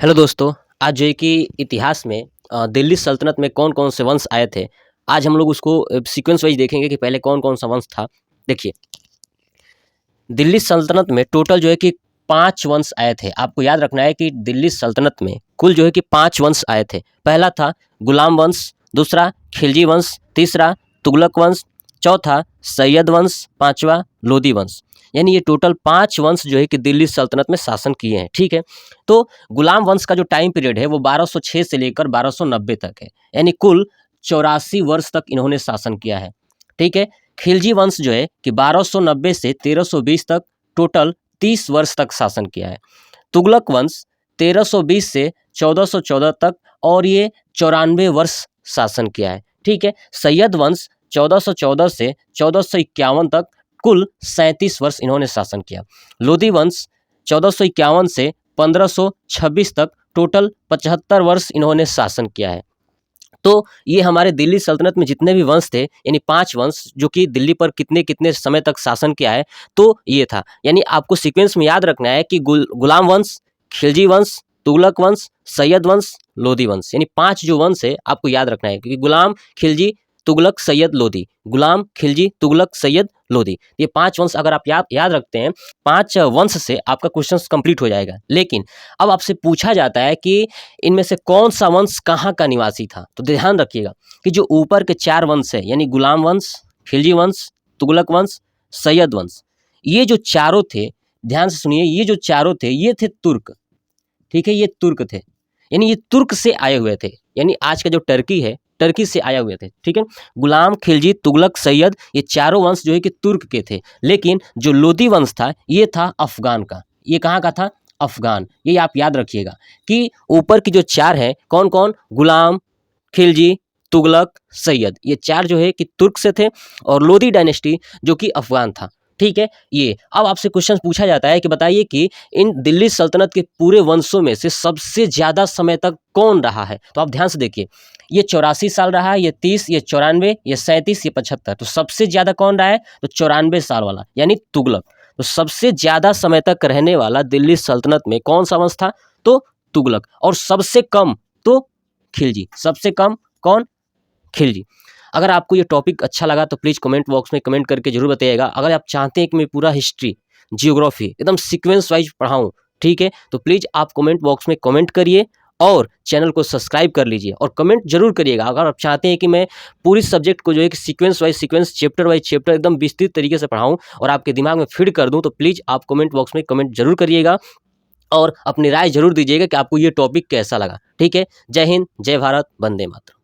Hello दोस्तों, आज जो है कि इतिहास में दिल्ली सल्तनत में कौन कौन से वंश आए थे। आज हम लोग उसको सीक्वेंस वाइज देखेंगे कि पहले कौन कौन सा वंश था। देखिए, दिल्ली सल्तनत में टोटल जो है कि 5 वंश आए थे। आपको याद रखना है कि दिल्ली सल्तनत में कुल जो है कि 5 वंश आए थे। पहला था गुलाम वंश, दूसरा खिलजी वंश, तीसरा तुगलक वंश, चौथा सैयद वंश, पांचवा लोदी वंश। यानी ये टोटल 5 वंश जो है कि दिल्ली सल्तनत में शासन किए हैं। ठीक है, तो गुलाम वंश का जो टाइम पीरियड है वो 1206 से लेकर 1290 तक है, यानी कुल 84 वर्ष तक इन्होंने शासन किया है। ठीक है, खिलजी वंश जो है कि 1290 से 1320 तक टोटल 30 वर्ष तक शासन किया है। तुगलक वंश 1320 से 1414 तक और ये 94 वर्ष शासन किया है। ठीक है, सैयद वंश 1414 से 1451 तक कुल 37 वर्ष इन्होंने शासन किया। लोदी वंश 1451 से 1526 तक टोटल 75 वर्ष इन्होंने शासन किया है। तो ये हमारे दिल्ली सल्तनत में जितने भी वंश थे, यानी 5 वंश जो कि दिल्ली पर कितने कितने समय तक शासन किया है, तो ये था। यानी आपको सीक्वेंस में याद रखना है कि गुलाम वंश, खिलजी वंश, तुगलक वंश, सैयद वंश, लोदी वंश, यानी 5 जो वंश है आपको याद रखना है, क्योंकि गुलाम, खिलजी, तुगलक, सैयद, लोदी, गुलाम, खिलजी, तुगलक, सैयद, लोदी, ये 5 वंश अगर आप याद रखते हैं, 5 वंश से आपका क्वेश्चन कंप्लीट हो जाएगा। लेकिन अब आपसे पूछा जाता है कि इनमें से कौन सा वंश कहाँ का निवासी था। तो ध्यान रखिएगा कि जो ऊपर के 4 वंश है, यानी गुलाम वंश, खिलजी वंश, तुगलक वंश, सैयद वंश, ये जो चारों थे, ध्यान से सुनिए, ये जो चारों थे ये थे तुर्क। ठीक है, ये तुर्क थे, यानी ये तुर्क से आए हुए थे, यानी आज का जो टर्की है, टर्की से आए हुए थे। ठीक है, गुलाम, खिलजी, तुगलक, सैयद, ये चारों वंश जो है कि तुर्क के थे। लेकिन जो लोदी वंश था ये था अफगान का। ये कहाँ का था? अफगान। ये आप याद रखिएगा कि ऊपर की जो 4 हैं, कौन कौन? गुलाम, खिलजी, तुगलक, सैयद, ये 4 जो है कि तुर्क से थे, और लोदी डायनेस्टी जो कि अफगान था। ठीक है, ये अब आपसे क्वेश्चन पूछा जाता है कि बताइए कि इन दिल्ली सल्तनत के पूरे वंशों में से सबसे ज़्यादा समय तक कौन रहा है। तो आप ध्यान से देखिए, ये 84 साल रहा है, ये 30, ये 94, ये 37, ये 75। तो सबसे ज़्यादा कौन रहा है? तो 94 साल वाला, यानी तुगलक। तो सबसे ज़्यादा समय तक रहने वाला दिल्ली सल्तनत में कौन सा वंश था? तो तुगलक। और सबसे कम तो खिलजी। सबसे कम कौन? खिलजी। अगर आपको ये टॉपिक अच्छा लगा तो प्लीज़ कमेंट बॉक्स में कमेंट करके जरूर बताइएगा। अगर आप चाहते हैं कि मैं पूरा हिस्ट्री, जियोग्राफी एकदम सीक्वेंस वाइज पढ़ाऊँ, ठीक है, तो प्लीज़ आप कमेंट बॉक्स में कमेंट करिए और चैनल को सब्सक्राइब कर लीजिए और कमेंट जरूर करिएगा। अगर आप चाहते हैं कि मैं पूरी सब्जेक्ट को जो है कि sequence wise sequence, chapter wise chapter एकदम विस्तृत तरीके से पढ़ाऊँ और आपके दिमाग में फीड कर दूँ, तो प्लीज़ आप कमेंट बॉक्स में कमेंट जरूर करिएगा और अपनी राय जरूर दीजिएगा कि आपको ये टॉपिक कैसा लगा। ठीक है, जय हिंद, जय भारत, वंदे मातरम।